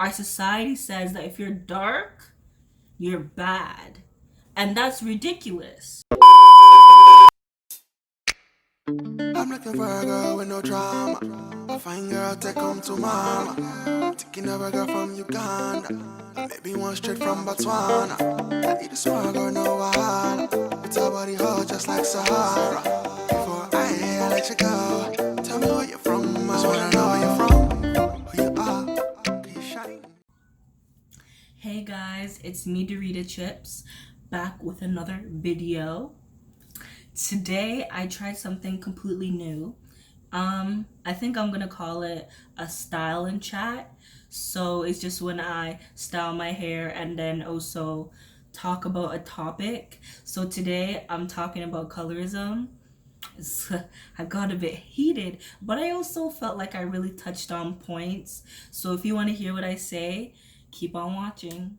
our society says that if you're dark, you're bad. And that's ridiculous. I'm looking for a girl with no drama. A fine girl, take home to mama. Taking a girl from Uganda. Maybe one straight from Botswana. I need a small girl, no wahala. With her body hot just like Sahara. Before I let you go, tell me where you're from. I just wanna know where you're from. Who you are, can you shine? Hey guys, it's me, Dorita Chips, back with another video. Today I tried something completely new. I think I'm gonna call it a style and chat. So it's just when I style my hair and then also talk about a topic. So today I'm talking about colorism. I got a bit heated, but I also felt like I really touched on points. So if you want to hear what I say, keep on watching.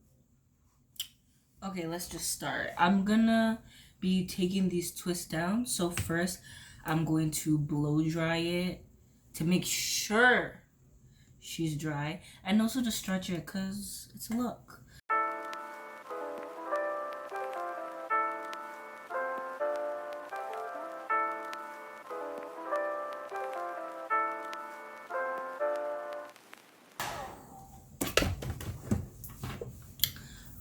Okay, let's just start. I'm gonna be taking these twists down. So first, I'm going to blow dry it to make sure she's dry, and also to stretch it because it's a look.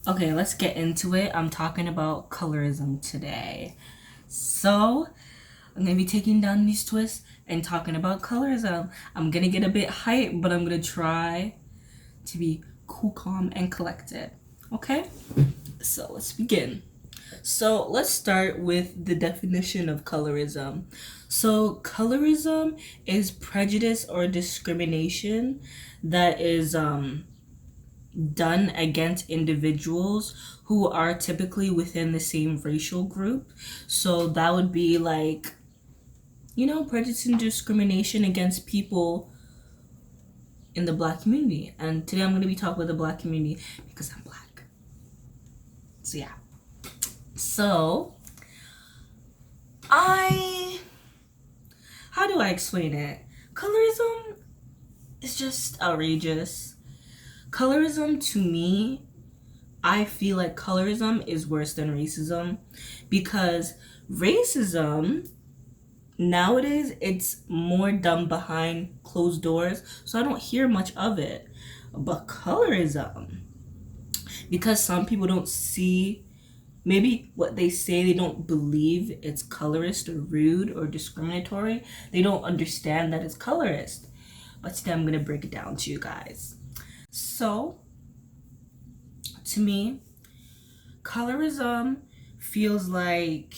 Okay, let's get into it. I'm talking about colorism today. So, I'm gonna be taking down these twists and talking about colorism. I'm gonna get a bit hyped, but I'm gonna try to be cool, calm, and collected. Okay? So, let's begin. So, let's start with the definition of colorism. So, colorism is prejudice or discrimination that is done against individuals who are typically within the same racial group. So that would be like, prejudice and discrimination against people in the Black community. And today I'm going to be talking about the Black community because I'm Black. So yeah. So how do I explain it? Colorism is just outrageous. Colorism to me, I feel like colorism is worse than racism because racism nowadays it's more done behind closed doors, so I don't hear much of it. But colorism, because some people don't see maybe what they say, they don't believe it's colorist or rude or discriminatory. They don't understand that it's colorist. But today I'm gonna break it down to you guys. So to me, colorism feels like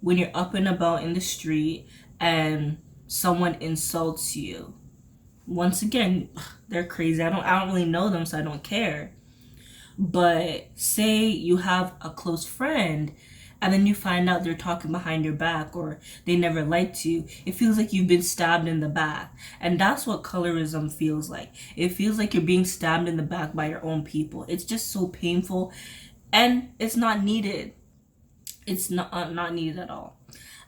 when you're up and about in the street and someone insults you. Once again, they're crazy. I don't really know them, so I don't care. But say you have a close friend and then you find out they're talking behind your back or they never liked you. It feels like you've been stabbed in the back. And that's what colorism feels like. It feels like you're being stabbed in the back by your own people. It's just so painful and it's not needed. It's not needed at all.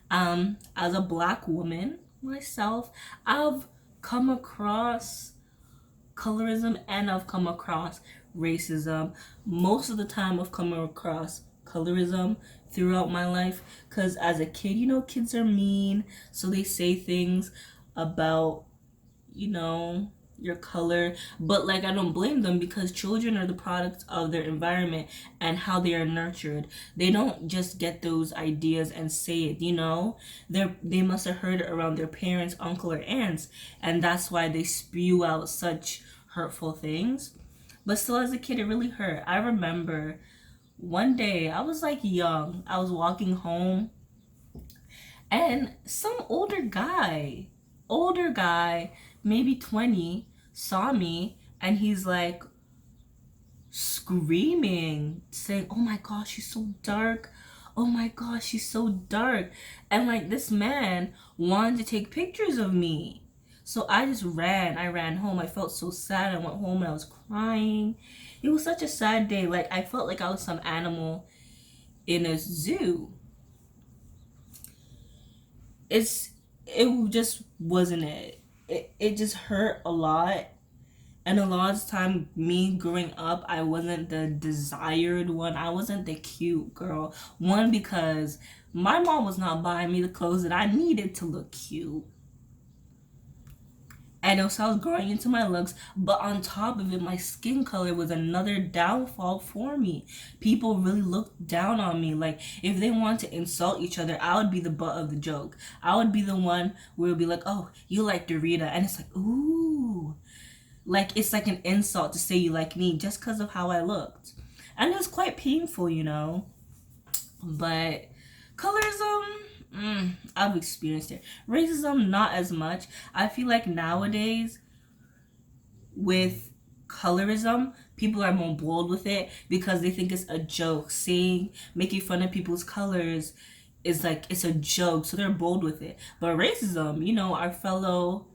As a Black woman myself, I've come across colorism and I've come across racism. Most of the time I've come across colorism throughout my life because as a kid, kids are mean, so they say things about, your color. But like, I don't blame them because children are the products of their environment and how they are nurtured. They don't just get those ideas and say it. They must have heard it around their parents, uncle, or aunts, and that's why they spew out such hurtful things. But still, as a kid, it really hurt. I remember one day I was like young, I was walking home and some older guy, maybe 20, saw me and he's like screaming, saying, "Oh my gosh, she's so dark. Oh my gosh, she's so dark." And like this man wanted to take pictures of me. So I just ran. I ran home. I felt so sad. I went home and I was crying. It was such a sad day. Like I felt like I was some animal in a zoo. It just wasn't it. It just hurt a lot And a lot of time, me growing up, I wasn't the desired one. I wasn't the cute girl. One, because my mom was not buying me the clothes that I needed to look cute. And also I was growing into my looks, but on top of it, my skin color was another downfall for me. People really looked down on me. Like, if they want to insult each other, I would be the butt of the joke. I would be the one where it would be like, oh, you like Dorita. And it's like, ooh. Like, it's like an insult to say you like me just because of how I looked. And it was quite painful, you know. But colorism, I've experienced it. Racism, not as much. I feel like nowadays with colorism, people are more bold with it because they think it's a joke. Saying, making fun of people's colors is like, it's a joke, so they're bold with it. But racism, you know, our fellow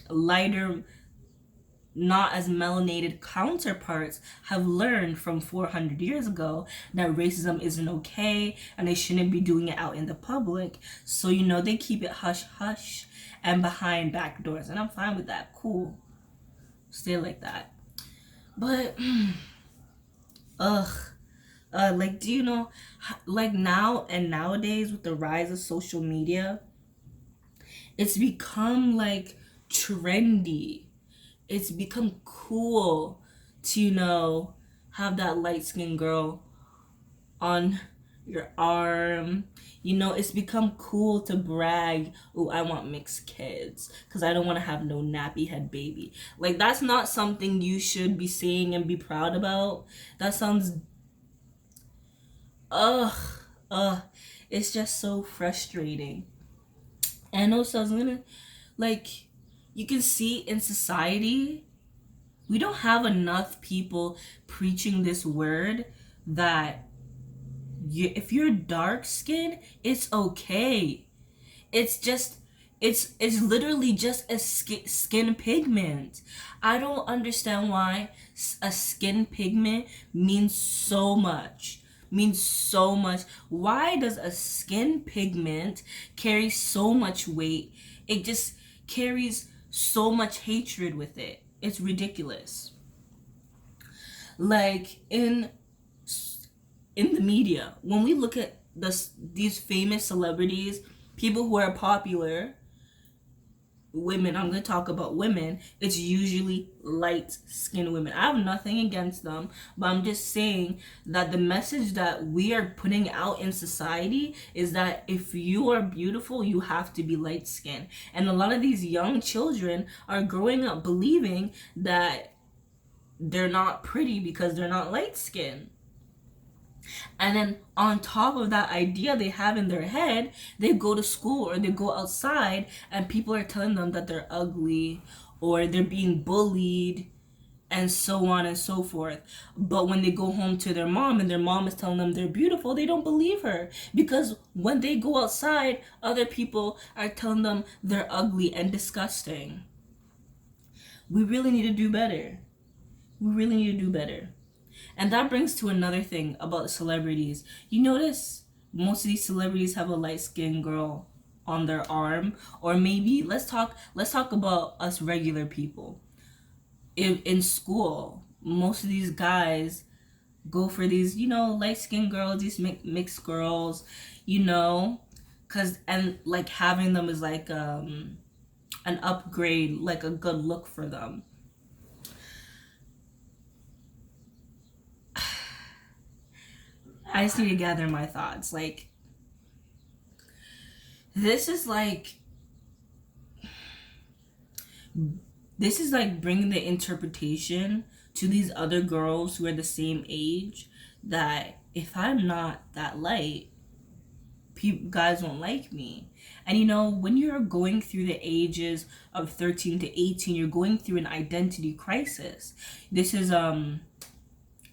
lighter, not as melanated counterparts have learned from 400 years ago that racism isn't okay and they shouldn't be doing it out in the public. So, you know, they keep it hush hush and behind back doors. And I'm fine with that. Cool. Stay like that. But, like, do you know, like now and nowadays with the rise of social media, it's become like trendy. It's become cool to, you know, have that light skinned girl on your arm. You know, it's become cool to brag, oh, I want mixed kids because I don't want to have no nappy head baby. Like, that's not something you should be saying and be proud about. That sounds, ugh, it's just so frustrating. And also, I was gonna, like, you can see in society, we don't have enough people preaching this word that if you're dark skinned, it's okay. It's just, it's literally just a skin pigment. I don't understand why a skin pigment means so much. Why does a skin pigment carry so much weight? It just carries so much hatred with it. It's ridiculous. Like in the media, when we look at these famous celebrities, people who are popular, women, I'm going to talk about women, it's usually light-skinned women. I have nothing against them, but I'm just saying that the message that we are putting out in society is that if you are beautiful, you have to be light-skinned. And a lot of these young children are growing up believing that they're not pretty because they're not light-skinned. And then on top of that idea they have in their head, they go to school or they go outside and people are telling them that they're ugly or they're being bullied and so on and so forth. But when they go home to their mom and their mom is telling them they're beautiful, they don't believe her. Because when they go outside, other people are telling them they're ugly and disgusting. We really need to do better. And that brings to another thing about celebrities. You notice most of these celebrities have a light-skinned girl on their arm, or maybe let's talk about us regular people. In school, most of these guys go for these, you know, light-skinned girls, these mixed girls, you know, and like having them is like an upgrade, like a good look for them. I just need to gather my thoughts. Like, this is like bringing the interpretation to these other girls who are the same age that if I'm not that light, guys won't like me. And you know, when you're going through the ages of 13 to 18, you're going through an identity crisis. This is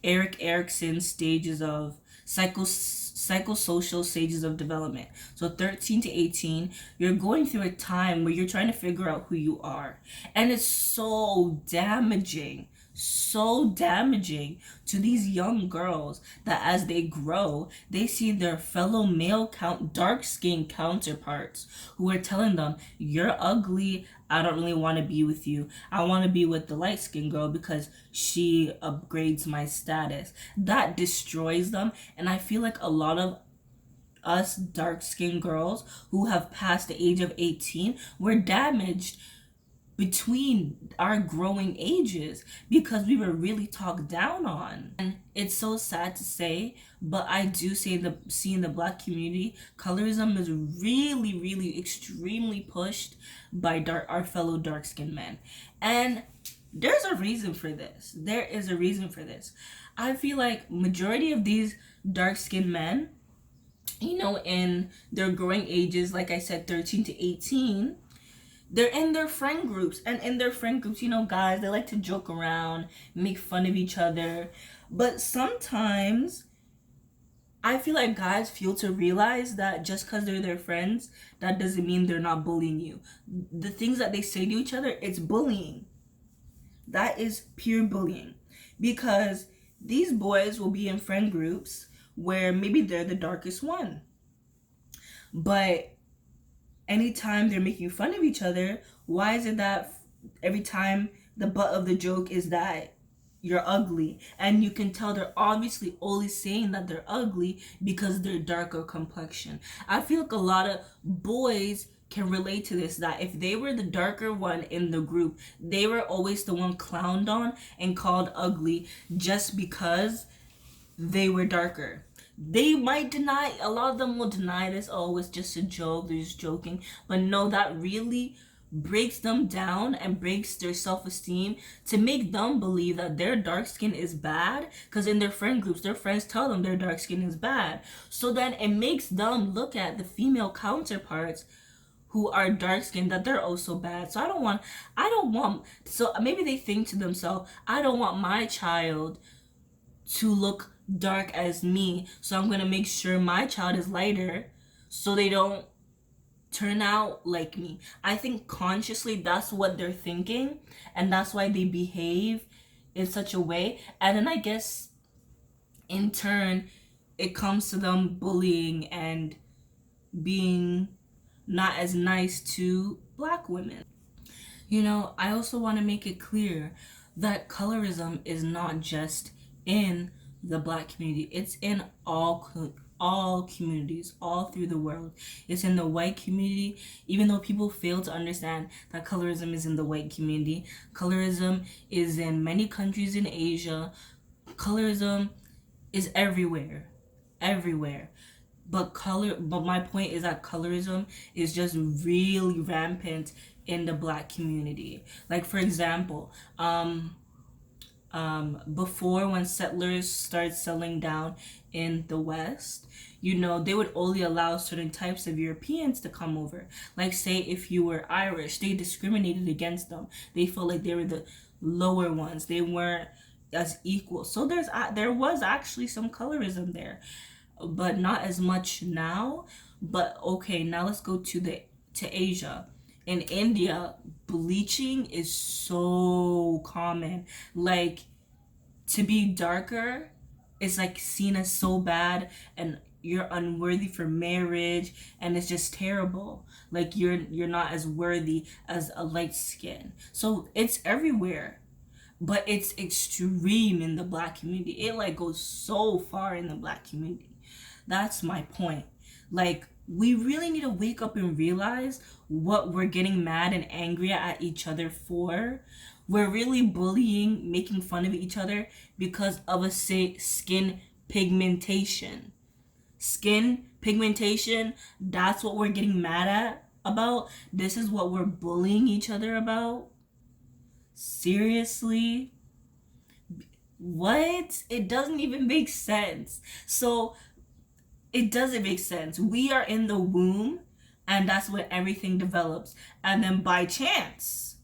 Erik Erikson's stages of psychosocial stages of development. So 13 to 18, you're going through a time where you're trying to figure out who you are. And it's so damaging. so damaging to these young girls that as they grow, they see their fellow dark-skinned counterparts who are telling them, "You're ugly. I don't really want to be with you. I want to be with the light-skinned girl because she upgrades my status." That destroys them, and I feel like a lot of us dark-skinned girls who have passed the age of 18 were damaged between our growing ages because we were really talked down on. And it's so sad to say, but I do see in the black community, colorism is really, really extremely pushed by our fellow dark-skinned men. And there's a reason for this. There is a reason for this. I feel like majority of these dark-skinned men, in their growing ages, like I said, 13 to 18, they're in their friend groups. And in their friend groups, guys, they like to joke around, make fun of each other. But sometimes I feel like guys fail to realize that just because they're their friends, that doesn't mean they're not bullying you. The things that they say to each other, it's bullying. That is pure bullying. Because these boys will be in friend groups where maybe they're the darkest one. But anytime they're making fun of each other, why is it that every time the butt of the joke is that you're ugly? And you can tell they're obviously only saying that they're ugly because they're darker complexion. I feel like a lot of boys can relate to this, that if they were the darker one in the group, they were always the one clowned on and called ugly just because they were darker. They might deny, a lot of them will deny this, oh, it's just a joke, they're just joking. But no, that really breaks them down and breaks their self-esteem to make them believe that their dark skin is bad, because in their friend groups, their friends tell them their dark skin is bad. So then it makes them look at the female counterparts who are dark skinned that they're also bad. So so maybe they think to themselves, I don't want my child to look dark as me, so I'm gonna make sure my child is lighter so they don't turn out like me. I think consciously that's what they're thinking, and that's why they behave in such a way. And then I guess in turn it comes to them bullying and being not as nice to black women. I also want to make it clear that colorism is not just in the black community. It's in all communities all through the world. It's in the white community, even though people fail to understand that colorism is in the white community. Colorism is in many countries in Asia. Colorism is everywhere. But my point is that colorism is just really rampant in the black community. Like, for example, before, when settlers started settling down in the West, they would only allow certain types of Europeans to come over. Like, say if you were Irish, they discriminated against them. They felt like they were the lower ones. They weren't as equal. So there was actually some colorism there, but not as much now. But okay, now let's go to Asia. In India, bleaching is so common. Like, to be darker is like seen as so bad, and you're unworthy for marriage, and it's just terrible. Like, you're not as worthy as a light skin. So it's everywhere. But it's extreme in the black community. It like goes so far in the black community. That's my point. Like, we really need to wake up and realize what we're getting mad and angry at each other for. We're really bullying, making fun of each other because of a skin pigmentation. Skin pigmentation, that's what we're getting mad about. This is what we're bullying each other about. Seriously? What? It doesn't even make sense. So it doesn't make sense. We are in the womb, and that's when everything develops. And then by chance,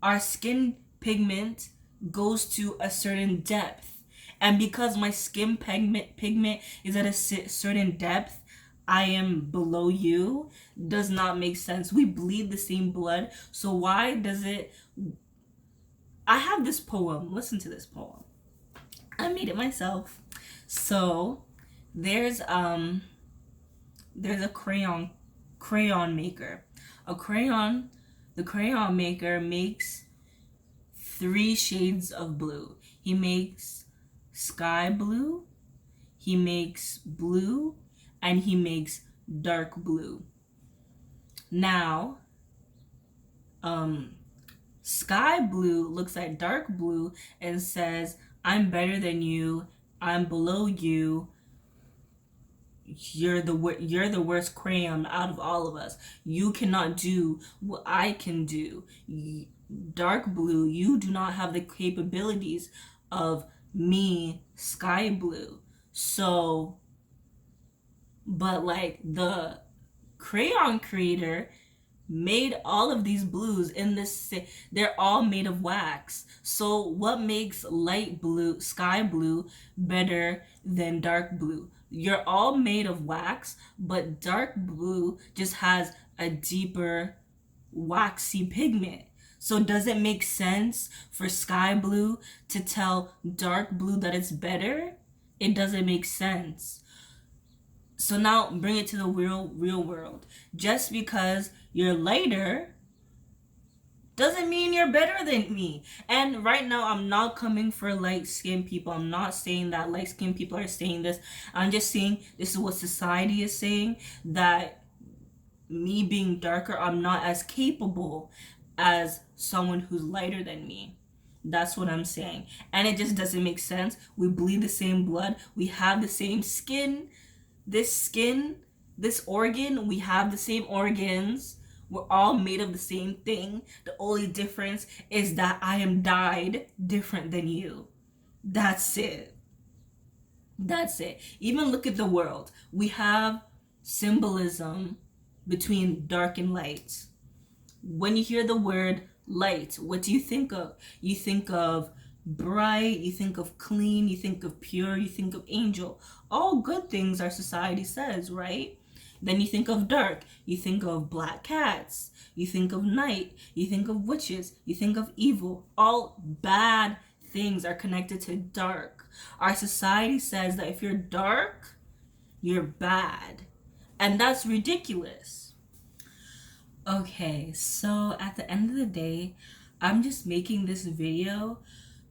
our skin pigment goes to a certain depth. And because my skin pigment is at a certain depth, I am below you, does not make sense. We bleed the same blood. So why does it I have this poem. Listen to this poem. I made it myself. So there's a crayon maker. The crayon maker makes 3 shades of blue. He makes sky blue, he makes blue, and he makes dark blue. Now, sky blue looks at dark blue and says, I'm better than you, I'm below you, you're the worst crayon out of all of us. You cannot do what I can do. Dark blue, you do not have the capabilities of me, sky blue. So, but like the crayon creator made all of these blues in this, they're all made of wax. So what makes light blue, sky blue, better than dark blue? You're all made of wax, but dark blue just has a deeper waxy pigment. So does it make sense for sky blue to tell dark blue that it's better? It doesn't make sense. So now bring it to the real world. Just because you're lighter doesn't mean you're better than me. And right now, I'm not coming for light-skinned people. I'm not saying that light-skinned people are saying this. I'm just saying this is what society is saying, that me being darker, I'm not as capable as someone who's lighter than me. That's what I'm saying. And it just doesn't make sense. We bleed the same blood. We have the same skin. This organ, we have the same organs. We're all made of the same thing. The only difference is that I am dyed different than you. That's it. That's it. Even look at the world. We have symbolism between dark and light. When you hear the word light, what do you think of? You think of bright, you think of clean, you think of pure, you think of angel. All good things our society says, right? Then you think of dark, you think of black cats, you think of night, you think of witches, you think of evil. All bad things are connected to dark. Our society says that if you're dark, you're bad. And that's ridiculous. Okay, so at the end of the day, I'm just making this video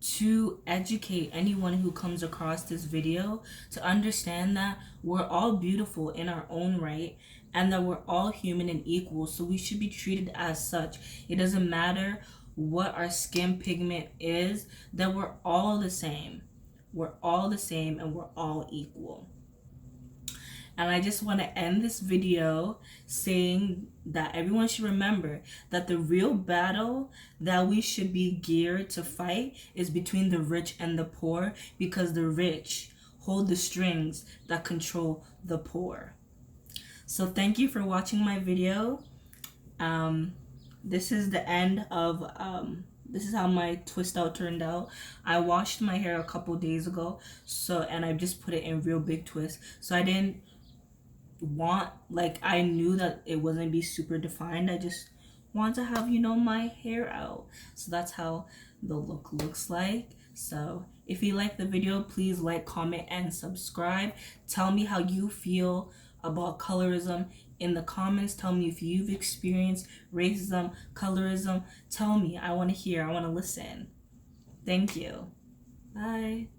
to educate anyone who comes across this video to understand that we're all beautiful in our own right and that we're all human and equal, so we should be treated as such. It doesn't matter what our skin pigment is, that we're all the same. We're all the same and we're all equal. And I just want to end this video saying that everyone should remember that the real battle that we should be geared to fight is between the rich and the poor, because the rich hold the strings that control the poor. So thank you for watching my video. This is the end of this is how my twist out turned out. I washed my hair a couple days ago, and I just put it in real big twists. So I didn't want, like, I knew that it wasn't be super defined. I just want to have, my hair out. So that's how the look looks like. So if you like the video, please like, comment, and subscribe. Tell me how you feel about colorism in the comments. Tell me if you've experienced racism, colorism. Tell me. I want to hear. I want to listen. Thank you. Bye.